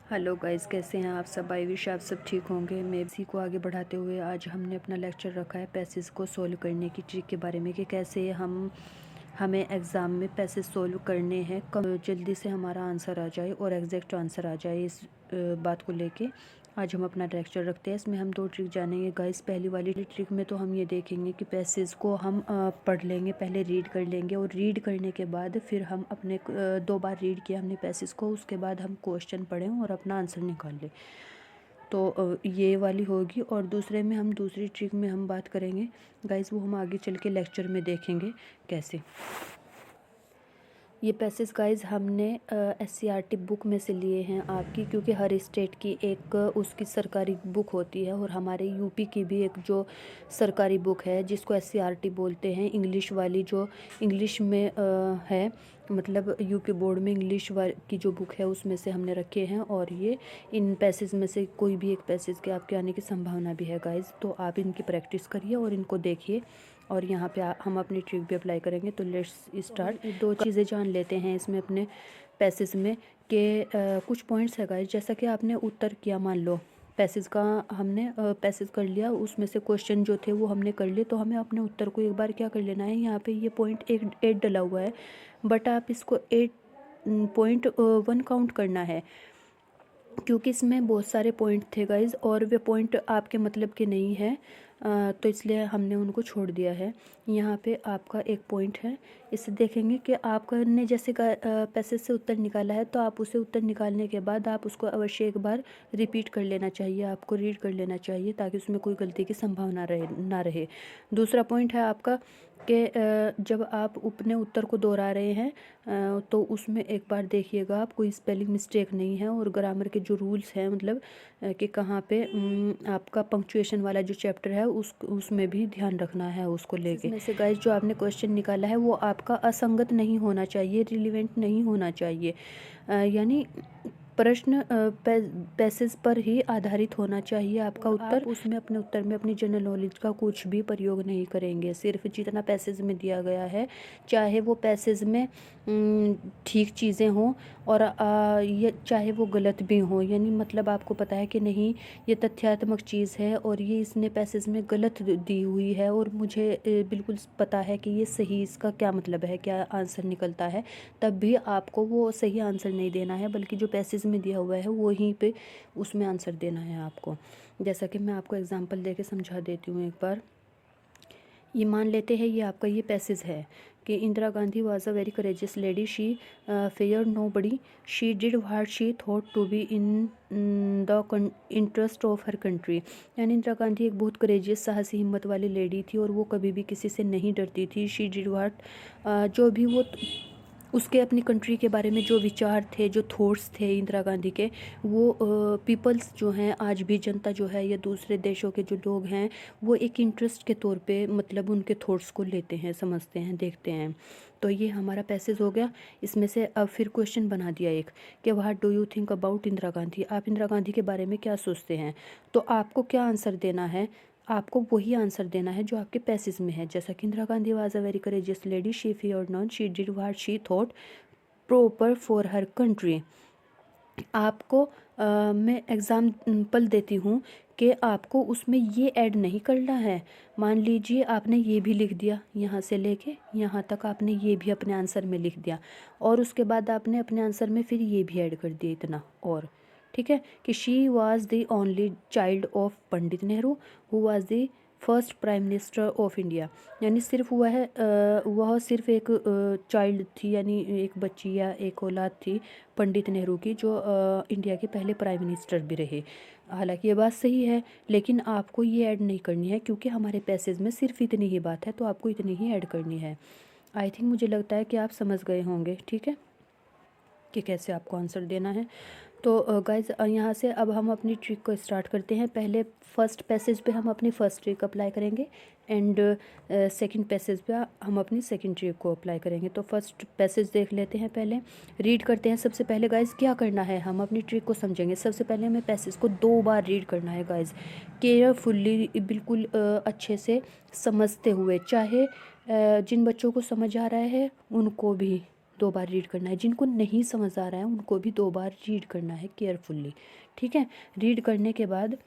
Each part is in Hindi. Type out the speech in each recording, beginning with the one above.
हेलो गाइस, कैसे हैं आप सब। आई विश आप सब ठीक होंगे। मैं इसी को आगे बढ़ाते हुए आज हमने अपना लेक्चर रखा है पैसेज को सोल्व करने की ट्रिक के बारे में कि कैसे हमें एग्ज़ाम में पैसेज सोल्व करने हैं, कम जल्दी से हमारा आंसर आ जाए और एग्जैक्ट आंसर आ जाए। इस बात को लेके आज हम अपना लेक्चर रखते हैं। इसमें हम दो ट्रिक जानेंगे गाइस। पहली वाली ट्रिक में तो हम ये देखेंगे कि पैसेज को हम पढ़ लेंगे, पहले रीड कर लेंगे और रीड करने के बाद फिर हम अपने 2 बार रीड किया हमने पैसेज को, उसके बाद हम क्वेश्चन पढ़ें और अपना आंसर निकाल लें। तो ये वाली होगी। और दूसरे में हम दूसरी ट्रिक में हम बात करेंगे गाइस, वो हम आगे चल के लेक्चर में देखेंगे कैसे। ये पैसेज गाइस हमने SCERT बुक में से लिए हैं आपकी, क्योंकि हर स्टेट की एक उसकी सरकारी बुक होती है और हमारे यूपी की भी एक जो सरकारी बुक है जिसको SCERT बोलते हैं, इंग्लिश वाली, जो इंग्लिश में है, मतलब यूपी बोर्ड में इंग्लिश की जो बुक है उसमें से हमने रखे हैं। और ये इन पैसेज में से कोई भी एक पैसेज के आपके आने की संभावना भी है गाइस, तो आप इनकी प्रैक्टिस करिए और इनको देखिए और यहाँ पे हम अपनी ट्रिक भी अप्लाई करेंगे। तो लेट्स स्टार्ट। दो चीज़ें जान लेते हैं इसमें अपने पैसेज में कि कुछ पॉइंट्स है गाइस। जैसा कि आपने उत्तर किया, मान लो पैसेज का हमने पैसेज कर लिया, उसमें से क्वेश्चन जो थे वो हमने कर लिए, तो हमें अपने उत्तर को एक बार क्या कर लेना है। यहाँ पे ये पॉइंट 8 डला हुआ है, बट आप इसको 8.1 काउंट करना है, क्योंकि इसमें बहुत सारे पॉइंट थे गाइज और वे पॉइंट आपके मतलब के नहीं है, तो इसलिए हमने उनको छोड़ दिया है। यहाँ पे आपका एक पॉइंट है, इसे देखेंगे कि आपने जैसे पैसेज से उत्तर निकाला है, तो आप उसे उत्तर निकालने के बाद आप उसको अवश्य एक बार रिपीट कर लेना चाहिए, आपको रीड कर लेना चाहिए, ताकि उसमें कोई गलती की संभावना ना रहे। दूसरा पॉइंट है आपका कि जब आप अपने उत्तर को दोहरा रहे हैं तो उसमें एक बार देखिएगा आप कोई स्पेलिंग मिस्टेक नहीं है, और ग्रामर के जो रूल्स हैं, मतलब कि कहाँ पे आपका पंक्चुएशन वाला जो चैप्टर है उसमें भी ध्यान रखना है उसको लेके। इसमें से गाइस जो आपने क्वेश्चन निकाला है वो आपका असंगत नहीं होना चाहिए, रिलीवेंट नहीं होना चाहिए, यानी प्रश्न पैसेज पर ही आधारित होना चाहिए आपका उत्तर। आप उसमें अपने उत्तर में अपनी जनरल नॉलेज का कुछ भी प्रयोग नहीं करेंगे, सिर्फ जितना पैसेज में दिया गया है, चाहे वो पैसेज में ठीक चीज़ें हों और ये चाहे वो गलत भी हों, यानी मतलब आपको पता है कि नहीं ये तथ्यात्मक चीज़ है और ये इसने पैसेज में गलत दी हुई है, और मुझे बिल्कुल पता है कि ये सही, इसका क्या मतलब है, क्या आंसर निकलता है, तब भी आपको वो सही आंसर नहीं देना है, बल्कि जो पैसेज में दिया हुआ है वहीं पे उसमें आंसर देना है आपको। जैसा कि मैं आपको एग्जांपल देके समझा देती हूँ एक बार। ये मान लेते हैं ये आपका ये पैसेज है कि Indira Gandhi was a very courageous lady, she fear nobody, she did what she thought to be in the interest of her country. यानी इंदिरा गांधी एक बहुत करेजियस, साहसी, हिम्मत वाली लेडी थी और वो कभी भी किसी से नहीं डरती थी। शी डिड व्हाट, जो भी वो उसके अपनी कंट्री के बारे में जो विचार थे, जो थॉट्स थे इंदिरा गांधी के, वो पीपल्स जो हैं, आज भी जनता जो है या दूसरे देशों के जो लोग हैं, वो एक इंटरेस्ट के तौर पे मतलब उनके थॉट्स को लेते हैं, समझते हैं, देखते हैं। तो ये हमारा पैसेज हो गया। इसमें से अब फिर क्वेश्चन बना दिया एक कि what do you think about Indira Gandhi, आप इंदिरा गांधी के बारे में क्या सोचते हैं। तो आपको क्या आंसर देना है, आपको वही आंसर देना है जो आपके पैसेज में है। जैसा कि Indira Gandhi was a very courageous lady, she feared non, she did what she thought proper for her country. आपको मैं एग्जाम्पल देती हूँ कि आपको उसमें ये ऐड नहीं करना है। मान लीजिए आपने ये भी लिख दिया, यहाँ से लेके यहाँ तक आपने ये भी अपने आंसर में लिख दिया, और उसके बाद आपने अपने आंसर में फिर ये भी ऐड कर दिया इतना, और ठीक है कि she was the only child of Pandit Nehru who was the first prime minister of India. यानी सिर्फ वह सिर्फ एक चाइल्ड थी, यानी एक बच्ची या एक औलाद थी पंडित नेहरू की, जो इंडिया के पहले प्राइम मिनिस्टर भी रहे। हालांकि ये बात सही है, लेकिन आपको ये ऐड नहीं करनी है, क्योंकि हमारे पैसेज में सिर्फ इतनी ही बात है, तो आपको इतनी ही ऐड करनी है। आई थिंक, मुझे लगता है कि आप समझ गए होंगे, ठीक है, कि कैसे आपको आंसर देना है। तो गाइज यहाँ से अब हम अपनी ट्रिक को स्टार्ट करते हैं। पहले फर्स्ट पैसेज पे हम अपनी फर्स्ट ट्रिक अप्लाई करेंगे, एंड सेकंड पैसेज पे हम अपनी सेकंड ट्रिक को अप्लाई करेंगे। तो फर्स्ट पैसेज देख लेते हैं, पहले रीड करते हैं। सबसे पहले गाइज क्या करना है, हम अपनी ट्रिक को समझेंगे। सबसे पहले हमें पैसेज को 2 बार रीड करना है गाइज, केयरफुल्ली, बिल्कुल अच्छे से समझते हुए, चाहे जिन बच्चों को समझ आ रहा है उनको भी, 2 बार रीड करना है। जिनको नहीं समझ आ रहा है उनको भी 2 बार रीड करना है केयरफुल्ली, ठीक है। रीड करने के बाद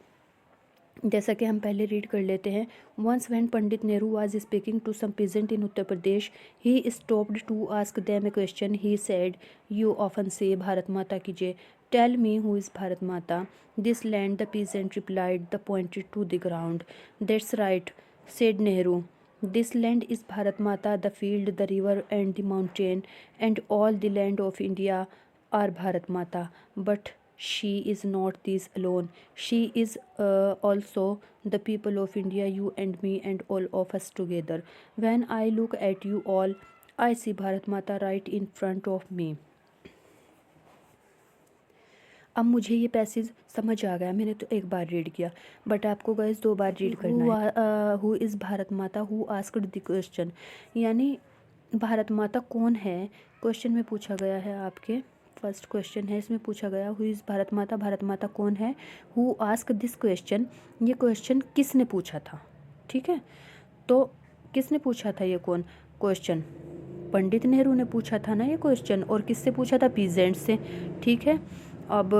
जैसा कि हम पहले रीड कर लेते हैं। Once when Pandit Nehru was speaking to some peasant in Uttar Pradesh, he stopped to ask them a question. He said, you often say Bharat Mata की जय, tell me who is Bharat Mata. This land, the peasant replied, the pointed to the ground. That's right, said Nehru, this land is Bharat Mata, the field, the river and the mountain and all the land of India are Bharat Mata, but she is not this alone. She is also the people of India, you and me and all of us together. When I look at you all, I see Bharat Mata right in front of me. अब मुझे ये पैसेज समझ आ गया, मैंने तो एक बार रीड किया, बट आपको गाइस 2 बार रीड करना है। हु इज़ भारत माता, हु आस्क्ड द क्वेश्चन, यानी भारत माता कौन है, क्वेश्चन में पूछा गया है। आपके फर्स्ट क्वेश्चन है, इसमें पूछा गया हु इज़ भारत माता, भारत माता कौन है। हु आस्क दिस क्वेश्चन, ये क्वेश्चन किसने पूछा था, ठीक है। तो किसने पूछा था ये कौन क्वेश्चन, पंडित नेहरू ने पूछा था ना ये क्वेश्चन, और किससे पूछा था, पीजेंट से, ठीक है। अब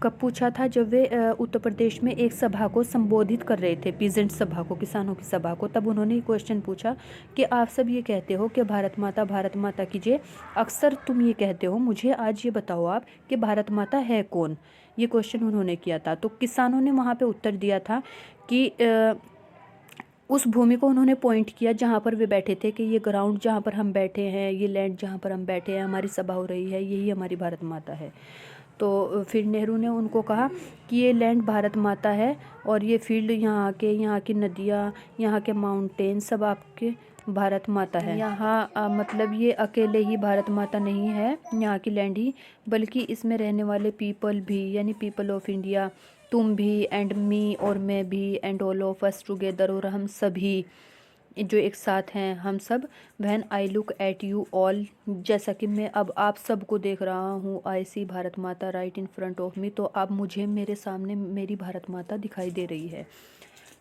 कब पूछा था, जब वे उत्तर प्रदेश में एक सभा को संबोधित कर रहे थे, पीजेंट सभा को, किसानों की सभा को, तब उन्होंने ये क्वेश्चन पूछा कि आप सब ये कहते हो कि भारत माता कीजिए, अक्सर तुम ये कहते हो, मुझे आज ये बताओ आप कि भारत माता है कौन। ये क्वेश्चन उन्होंने किया था। तो किसानों ने वहाँ पे उत्तर दिया था कि उस भूमि को उन्होंने पॉइंट किया जहाँ पर वे बैठे थे, कि ये ग्राउंड जहाँ पर हम बैठे हैं, ये लैंड जहाँ पर हम बैठे हैं, हमारी सभा हो रही है, यही हमारी भारत माता है। तो फिर नेहरू ने उनको कहा कि ये लैंड भारत माता है, और ये फील्ड, यहाँ की नदियाँ, यहाँ के माउंटेन सब आपके भारत माता है। यहाँ मतलब ये अकेले ही भारत माता नहीं है, यहाँ की लैंड ही, बल्कि इसमें रहने वाले पीपल भी, यानी पीपल ऑफ इंडिया, तुम भी एंड मी, और मैं भी, and all of us together, और हम सभी जो एक साथ हैं, हम सब। When I look at you all, जैसा कि मैं अब आप सबको देख रहा हूँ, आई सी भारत माता right in front of me, तो अब मुझे मेरे सामने मेरी भारत माता दिखाई दे रही है,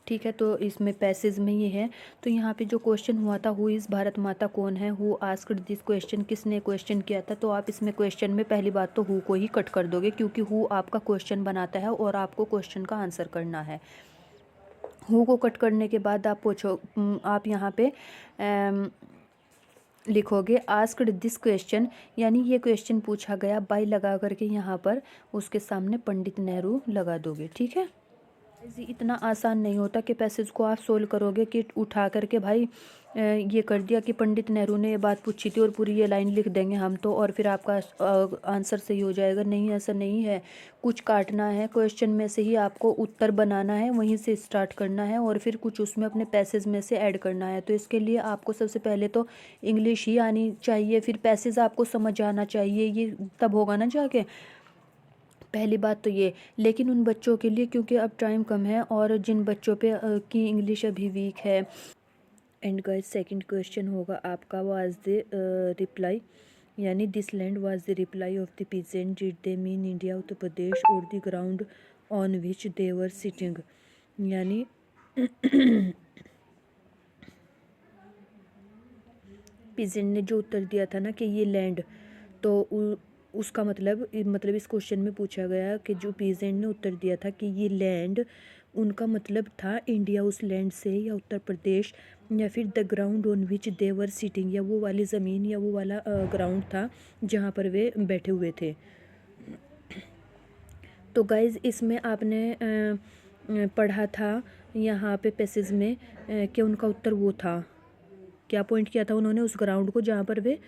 ठीक है। तो इसमें पैसेज में ये है। तो यहाँ पे जो क्वेश्चन हुआ था, हु इज़ भारत माता कौन है, हु आस्क्ड दिस क्वेश्चन, किसने क्वेश्चन किया था, तो आप इसमें क्वेश्चन में पहली बात तो हु को ही कट कर दोगे, क्योंकि हु आपका क्वेश्चन बनाता है और आपको क्वेश्चन का आंसर करना है। हु को कट करने के बाद आप यहाँ पे लिखोगे आस्क्ड दिस क्वेश्चन, यानी ये क्वेश्चन पूछा गया, बाय लगा करके यहाँ पर उसके सामने पंडित नेहरू लगा दोगे, ठीक है। इतना आसान नहीं होता कि पैसेज को आप सोल्व करोगे कि उठा करके भाई ये कर दिया कि पंडित नेहरू ने ये बात पूछी थी और पूरी ये लाइन लिख देंगे हम तो, और फिर आपका आंसर सही हो जाएगा। नहीं, ऐसा नहीं है, कुछ काटना है, क्वेश्चन में से ही आपको उत्तर बनाना है, वहीं से स्टार्ट करना है, और फिर कुछ उसमें अपने पैसेज में से ऐड करना है। तो इसके लिए आपको सबसे पहले तो इंग्लिश ही आनी चाहिए, फिर पैसेज आपको समझ आना चाहिए, ये तब होगा ना जाके, पहली बात तो ये। लेकिन उन बच्चों के लिए, क्योंकि अब टाइम कम है और जिन बच्चों पे की इंग्लिश अभी वीक है, एंड गाइस सेकंड क्वेश्चन होगा आपका, वाज द रिप्लाई, यानी this land was the reply of the peasant, did they mean India, Uttar Pradesh, और the ground on which they were sitting, यानी पीजेंट ने जो उत्तर दिया था ना कि ये लैंड, तो उसका मतलब इस क्वेश्चन में पूछा गया कि जो पीजेंट ने उत्तर दिया था कि ये लैंड, उनका मतलब था इंडिया उस लैंड से, या उत्तर प्रदेश, या फिर the ground on which they were sitting, या वो वाली ज़मीन या वो वाला ग्राउंड था जहाँ पर वे बैठे हुए थे। तो गाइज़ इसमें आपने पढ़ा था यहाँ पे पैसेज में कि उनका उत्तर वो था, क्या पॉइंट किया था उन्होंने, उस ग्राउंड को जहाँ पर वे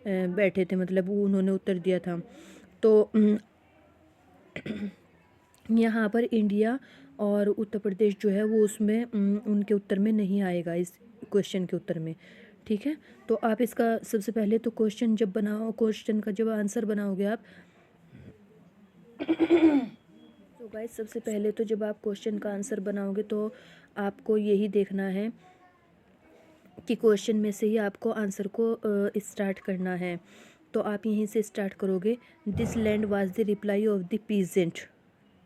बैठे थे, मतलब वो उन्होंने उत्तर दिया था। तो यहाँ पर इंडिया और उत्तर प्रदेश जो है वो उसमें उनके उत्तर में नहीं आएगा, इस क्वेश्चन के उत्तर में, ठीक है। तो आप इसका सबसे पहले तो क्वेश्चन जब बनाओ, क्वेश्चन का जब आंसर बनाओगे आप तो गाइस सबसे पहले तो जब आप क्वेश्चन का आंसर बनाओगे तो आपको यही देखना है कि क्वेश्चन में से ही आपको आंसर को स्टार्ट करना है। तो आप यहीं से स्टार्ट करोगे, this land was the reply of the peasant,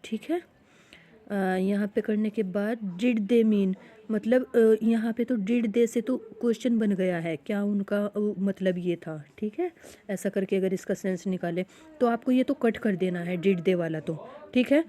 ठीक है। यहाँ पे करने के बाद डिड दे मीन, मतलब यहाँ पे तो डिड दे से तो क्वेश्चन बन गया है, क्या उनका मतलब ये था, ठीक है। ऐसा करके अगर इसका सेंस निकाले तो आपको ये तो कट कर देना है डिड दे वाला तो, ठीक है।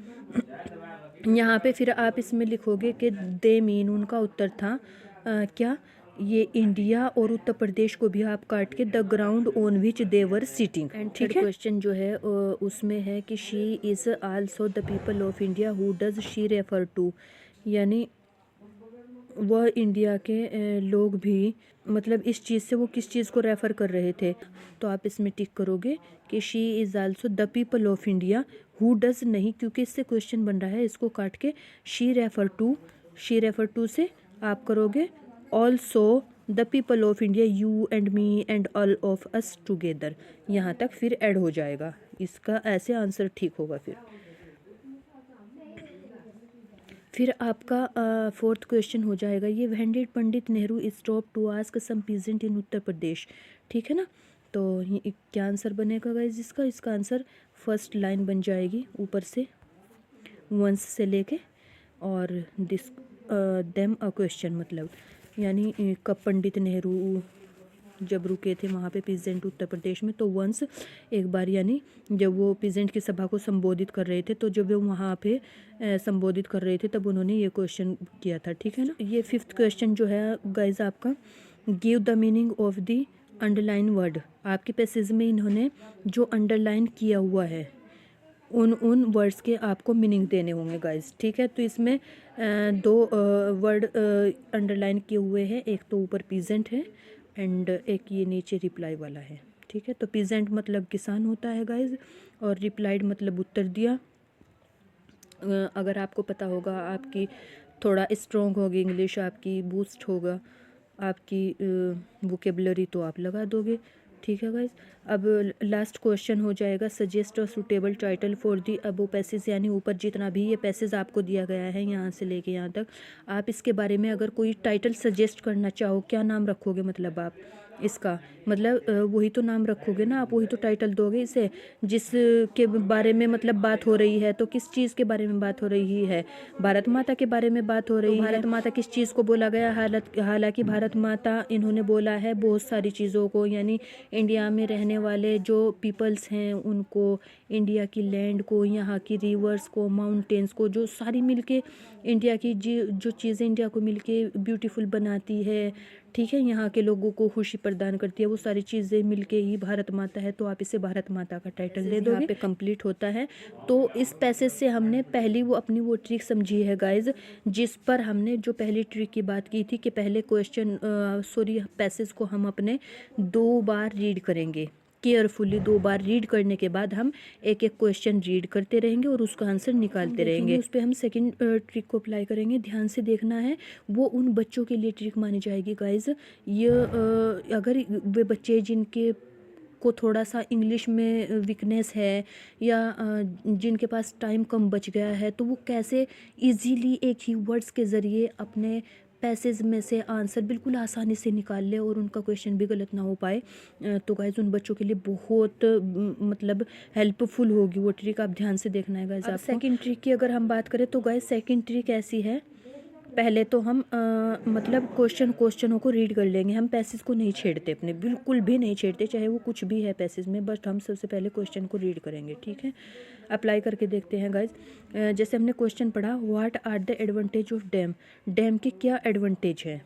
यहाँ पे फिर आप इसमें लिखोगे कि दे मीन, उनका उत्तर था क्या, ये इंडिया और उत्तर प्रदेश को भी आप काट के the ground on which they were sitting. And third question जो है उसमें है कि she is also the people of India, who does she refer to, यानी वह इंडिया के लोग भी, मतलब इस चीज़ से वो किस चीज़ को रेफ़र कर रहे थे। तो आप इसमें टिक करोगे कि she is also the people of India, who does नहीं, क्योंकि इससे क्वेश्चन बन रहा है, इसको काट के शी रेफ़र टू से आप करोगे also the people of India, you and me and all of us together, यहाँ तक फिर ऐड हो जाएगा। इसका ऐसे आंसर ठीक होगा। फिर आपका फोर्थ क्वेश्चन हो जाएगा ये, when did Pandit Nehru stop to ask some peasant in Uttar Pradesh, ठीक है ना। तो ये क्या आंसर बनेगा गाइस इसका आंसर फर्स्ट लाइन बन जाएगी ऊपर से, वंस से लेके और दिस देम अ क्वेश्चन, मतलब यानी कब पंडित नेहरू जब रुके थे वहाँ पे पीजेंट उत्तर प्रदेश में, तो वंस एक बार, यानी जब वो पीजेंट की सभा को संबोधित कर रहे थे, तो जब वो वहाँ पे संबोधित कर रहे थे तब उन्होंने ये क्वेश्चन किया था, ठीक है ना। ये फिफ्थ क्वेश्चन जो है गाइज आपका, give the meaning of the underline word, आपके पैसेज में इन्होंने जो अंडरलाइन किया हुआ है उन वर्ड्स के आपको मीनिंग देने होंगे गाइज, ठीक है। तो इसमें दो वर्ड अंडरलाइन किए हुए हैं, एक तो ऊपर पीजेंट है एंड एक ये नीचे रिप्लाई वाला है, ठीक है। तो पीजेंट मतलब किसान होता है गाइज, और रिप्लाइड मतलब उत्तर दिया। अगर आपको पता होगा, आपकी थोड़ा स्ट्रॉन्ग होगी इंग्लिश, आपकी बूस्ट होगा आपकी वोकेबलरी, तो आप लगा दोगे, ठीक है गाइज। अब लास्ट क्वेश्चन हो जाएगा, suggest a suitable title for the above passage, यानी ऊपर जितना भी ये पैसेज आपको दिया गया है यहाँ से लेके यहाँ तक, आप इसके बारे में अगर कोई टाइटल सजेस्ट करना चाहो, क्या नाम रखोगे, मतलब आप इसका मतलब वही तो नाम रखोगे ना आप, वही तो टाइटल दोगे इसे, जिस के बारे में मतलब बात हो रही है। तो किस चीज़ के बारे में बात हो रही है, भारत माता के बारे में बात हो रही है। भारत माता किस चीज़ को बोला गया, हालांकि भारत माता इन्होंने बोला है बहुत सारी चीज़ों को, यानी इंडिया में रहने वाले जो पीपल्स हैं उनको, इंडिया की लैंड को, यहाँ की रिवर्स को, माउंटेन्स को, जो सारी मिलके इंडिया की जो चीज़ें इंडिया को मिलके ब्यूटीफुल बनाती है, ठीक है, यहाँ के लोगों को खुशी प्रदान करती है, वो सारी चीज़ें मिलके ही भारत माता है। तो आप इसे भारत माता का टाइटल दे दोगे, यहाँ पे कंप्लीट होता है। तो इस पैसेज से हमने पहली वो अपनी वो ट्रिक समझी है गाइज, जिस पर हमने जो पहली ट्रिक की बात की थी कि पहले पैसेज को हम अपने 2 बार रीड करेंगे केयरफुली, 2 बार रीड करने के बाद हम एक एक क्वेश्चन रीड करते रहेंगे और उसका आंसर निकालते रहेंगे। उस पर हम सेकंड ट्रिक को अप्लाई करेंगे, ध्यान से देखना है, वो उन बच्चों के लिए ट्रिक मानी जाएगी गाइज। ये अगर वे बच्चे जिनके को थोड़ा सा इंग्लिश में वीकनेस है, या जिनके पास टाइम कम बच गया है, तो वो कैसे इजीली एक ही वर्ड्स के ज़रिए अपने पैसेज में से आंसर बिल्कुल आसानी से निकाल ले और उनका क्वेश्चन भी गलत ना हो पाए। तो गाइज उन बच्चों के लिए बहुत मतलब हेल्पफुल होगी वो ट्रिक, आप ध्यान से देखना है गाइज। अब सेकंड ट्रिक की अगर हम बात करें तो गाइज सेकंड ट्रिक ऐसी है, पहले तो हम मतलब क्वेश्चनों को रीड कर लेंगे, हम पैसेज को नहीं छेड़ते, अपने बिल्कुल भी नहीं छेड़ते, चाहे वो कुछ भी है पैसेज में, बट हम सबसे पहले क्वेश्चन को रीड करेंगे, ठीक है। अप्लाई करके देखते हैं गाइज। जैसे हमने क्वेश्चन पढ़ा, what are the advantage of dam, dam के क्या एडवांटेज है,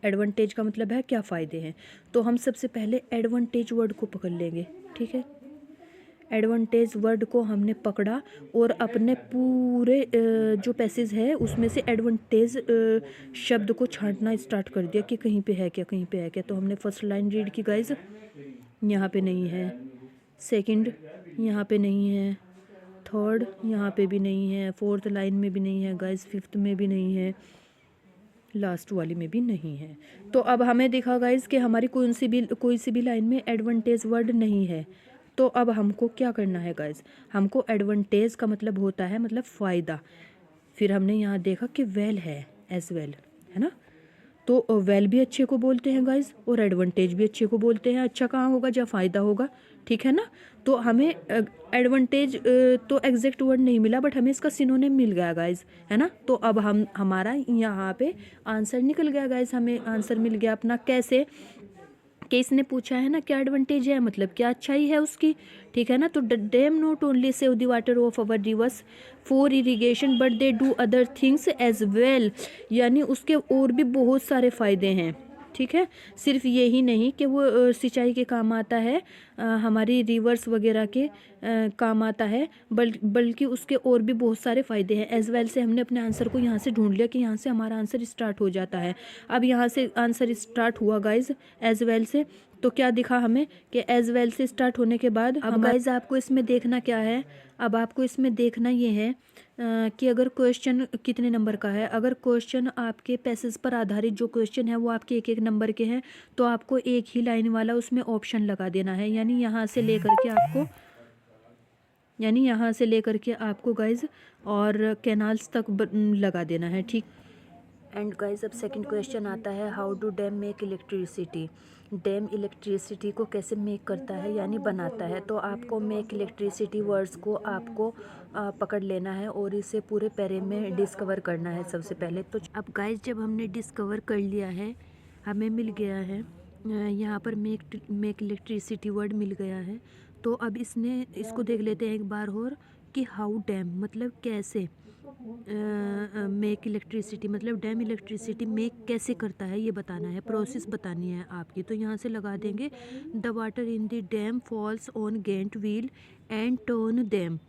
एडवांटेज का मतलब है क्या फ़ायदे हैं। तो हम सबसे पहले एडवांटेज वर्ड को पकड़ लेंगे, ठीक है। एडवांटेज वर्ड को हमने पकड़ा और अपने पूरे जो पैसेज है उसमें से एडवांटेज शब्द को छांटना स्टार्ट कर दिया कि कहीं पे है क्या, कहीं पे है क्या। तो हमने फर्स्ट लाइन रीड की गाइज, यहाँ पे नहीं है, सेकंड यहाँ पे नहीं है, थर्ड यहाँ पे भी नहीं है, फोर्थ लाइन में भी नहीं है गाइज, फिफ्थ में भी नहीं है, लास्ट वाली में भी नहीं है। तो अब हमें देखा गाइज कि हमारी कोई सी भी लाइन में एडवांटेज वर्ड नहीं है। तो अब हमको क्या करना है गाइज, हमको एडवांटेज का मतलब होता है मतलब फ़ायदा, फिर हमने यहाँ देखा कि वेल है, एज वेल, है ना। तो वेल भी अच्छे को बोलते हैं गाइज, और एडवांटेज भी अच्छे को बोलते हैं। अच्छा कहाँ होगा जहाँ फ़ायदा होगा, ठीक है ना। तो हमें एडवांटेज तो एग्जैक्ट वर्ड नहीं मिला, बट हमें इसका सिनोनिम मिल गया गाइज, है ना। तो अब हम हमारा यहाँ पे आंसर निकल गया गाइज, हमें आंसर मिल गया अपना। कैसे कि इसने पूछा है ना क्या एडवांटेज है, मतलब क्या अच्छाई है उसकी, ठीक है ना। तो dam not only save the water of our rivers for irrigation but they do other things as well, यानी उसके और भी बहुत सारे फ़ायदे हैं, ठीक है। सिर्फ यही नहीं कि वो सिंचाई के काम आता है, हमारी रिवर्स वगैरह के काम आता है, बल्कि उसके और भी बहुत सारे फ़ायदे हैं। एज वेल से हमने अपने आंसर को यहाँ से ढूंढ लिया कि यहाँ से हमारा आंसर स्टार्ट हो जाता है। अब यहाँ से आंसर स्टार्ट हुआ गाइज एज वेल से, तो क्या दिखा हमें कि एज वेल से स्टार्ट होने के बाद अब गाइज आपको इसमें देखना क्या है, अब आपको इसमें देखना ये है कि अगर क्वेश्चन कितने नंबर का है। अगर क्वेश्चन आपके पैसेज पर आधारित जो क्वेश्चन है वो आपके एक एक नंबर के हैं, तो आपको एक ही लाइन वाला उसमें ऑप्शन लगा देना है, यानी यहाँ से लेकर के आपको गाइज और कैनाल्स तक लगा देना है, ठीक। एंड गाइज अब सेकंड क्वेश्चन आता है, how do dam make electricity. Dam electricity को कैसे मेक करता है, यानी बनाता है। तो आपको मेक इलेक्ट्रिसिटी वर्ड्स को आपको पकड़ लेना है और इसे पूरे पैरे में डिस्कवर करना है सबसे पहले। तो अब गाइज जब हमने डिस्कवर कर लिया है, हमें मिल गया है यहाँ पर मेक इलेक्ट्रिसिटी वर्ड मिल गया है। तो अब इसको देख लेते हैं एक बार और कि हाउ डैम मतलब कैसे, मेक इलेक्ट्रिसिटी मतलब डैम इलेक्ट्रिसिटी मेक कैसे करता है ये बताना है, प्रोसेस बतानी है आपकी। तो यहाँ से लगा देंगे the water in the dam falls on giant wheel and turn dam,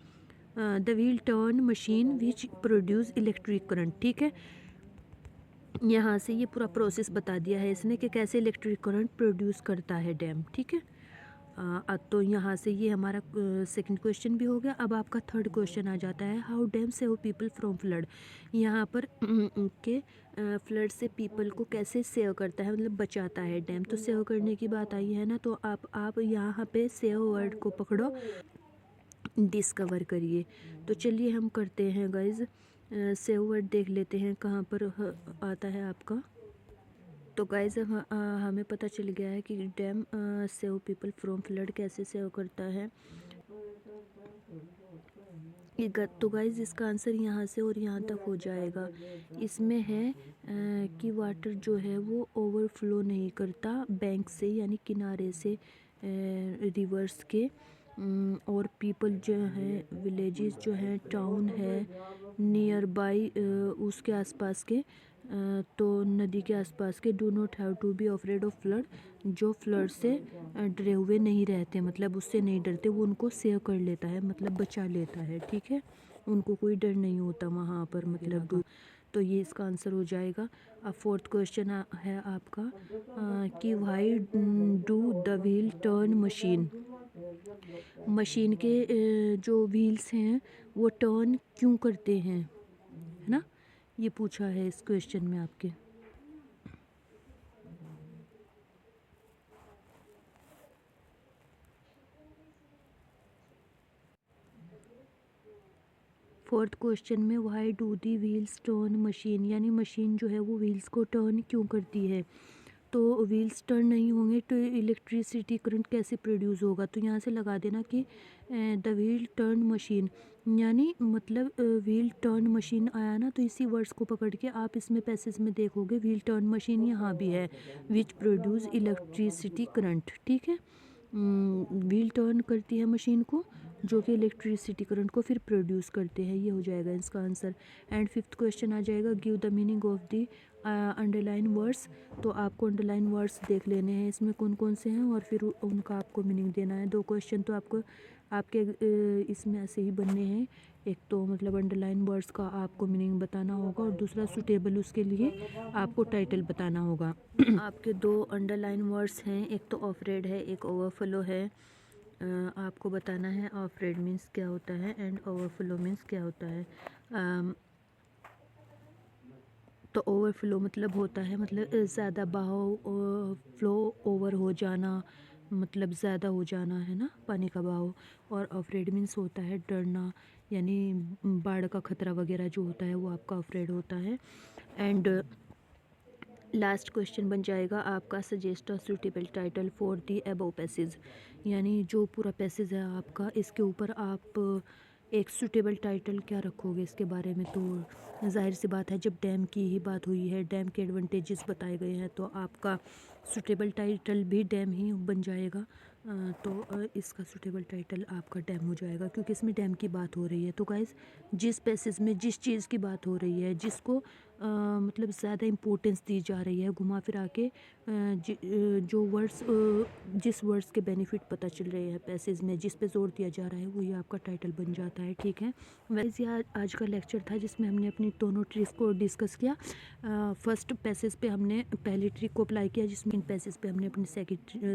the wheel turn machine which produce electric current, ठीक है। यहाँ से ये पूरा प्रोसेस बता दिया है इसने कि कैसे इलेक्ट्रिक करंट प्रोड्यूस करता है डैम, ठीक है। तो यहाँ से ये हमारा सेकंड क्वेश्चन भी हो गया। अब आपका थर्ड क्वेश्चन आ जाता है, how dam save people from flood. यहाँ पर के फ्लड से पीपल को कैसे सेव करता है, मतलब बचाता है डैम। तो सेव करने की बात आई है ना, तो आप यहाँ पे सेव वर्ड को पकड़ो, डिस्कवर करिए। तो चलिए हम करते हैं गाइज, सेव वर्ड देख लेते हैं कहाँ पर आता है आपका। तो गाइज हमें पता चल गया है कि dam save people from flood कैसे सेव करता है। तो गाइज इसका आंसर यहाँ से और यहाँ तक हो जाएगा। इसमें है कि वाटर जो है वो ओवरफ्लो नहीं करता बैंक से, यानी किनारे से, रिवर्स के। और पीपल जो है, विलेजेस जो है, टाउन है नियर बाई, उसके आसपास के, तो नदी के आसपास के, do not have to be afraid of flood, जो फ्लड से डरे हुए नहीं रहते, मतलब उससे नहीं डरते, वो उनको सेव कर लेता है, मतलब बचा लेता है, ठीक है। उनको कोई डर नहीं होता वहाँ पर, मतलब तो ये इसका आंसर हो जाएगा। अब फोर्थ क्वेश्चन है आपका कि why do the wheel turn machine. Machine के जो व्हील्स हैं वो टर्न क्यों करते हैं, है ना, ये पूछा है इस क्वेश्चन में आपके। फोर्थ क्वेश्चन में why do the wheels turn machine, यानी मशीन जो है वो व्हील्स को टर्न क्यों करती है। तो व्हील्स टर्न नहीं होंगे तो इलेक्ट्रिसिटी करंट कैसे प्रोड्यूस होगा। तो यहाँ से लगा देना कि द व्हील टर्न मशीन, यानी मतलब व्हील टर्न मशीन आया ना, तो इसी वर्ड्स को पकड़ के आप इसमें पैसेज में देखोगे व्हील टर्न मशीन यहाँ भी है, विच प्रोड्यूस इलेक्ट्रिसिटी करंट, ठीक है। व्हील टर्न करती है मशीन को, जो कि इलेक्ट्रिसिटी करंट को फिर प्रोड्यूस करते हैं, ये हो जाएगा इसका आंसर। एंड फिफ्थ क्वेश्चन आ जाएगा, give the meaning of the underline words. तो आपको अंडरलाइन वर्ड्स देख लेने हैं इसमें कौन कौन से हैं, और फिर उनका आपको मीनिंग देना है। दो क्वेश्चन तो आपको आपके इसमें ऐसे ही बनने हैं, एक तो मतलब अंडरलाइन वर्ड्स का आपको मीनिंग बताना होगा, और दूसरा सूटेबल उसके लिए आपको टाइटल बताना होगा। आपके दो अंडरलाइन वर्ड्स हैं, एक तो ऑफरेड है, एक ओवरफ्लो है। आपको बताना है ऑफरेड मीन्स क्या होता है एंड ओवरफ्लो मीन्स क्या होता है। तो ओवरफ्लो मतलब होता है, मतलब ज़्यादा बहाव, फ्लो ओवर हो जाना, मतलब ज़्यादा हो जाना, है ना, पानी का बहाव। और अफ्रेड मीन्स होता है डरना, यानी बाढ़ का खतरा वगैरह जो होता है वो आपका अफ्रेड होता है। एंड लास्ट क्वेश्चन बन जाएगा आपका, suggest a suitable title for the above passage. यानी जो पूरा पैसेज है आपका, इसके ऊपर आप एक सूटेबल टाइटल क्या रखोगे इसके बारे में। तो जाहिर सी बात है, जब डैम की ही बात हुई है, डैम के एडवांटेजेस बताए गए हैं, तो आपका सूटेबल टाइटल भी डैम ही बन जाएगा। तो इसका सूटेबल टाइटल आपका डैम हो जाएगा, क्योंकि इसमें डैम की बात हो रही है। तो गाइस, जिस पैसेज में जिस चीज़ की बात हो रही है, जिसको मतलब ज़्यादा इम्पोर्टेंस दी जा रही है, घुमा फिरा के जो वर्ड्स जिस वर्ड्स के बेनिफिट पता चल रहे हैं पैसेज में, जिस पे जोर दिया जा रहा है, वही आपका टाइटल बन जाता है। ठीक है, वैसे ये आज का लेक्चर था जिसमें हमने अपनी दोनों ट्रिक्स को डिस्कस किया। फर्स्ट पैसेज पे हमने पहली ट्रिक को अप्लाई किया, जिसमें पैसेज पे हमने अपनी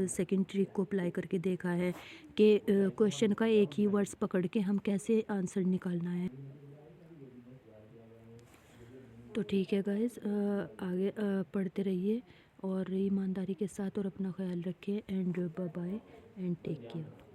सेकंड ट्रिक को अप्लाई करके देखा है कि क्वेश्चन का एक ही वर्ड्स पकड़ के हम कैसे आंसर निकालना है। तो ठीक है गाइस, आगे पढ़ते रहिए और ईमानदारी के साथ, और अपना ख्याल रखिए। And bye bye and take care.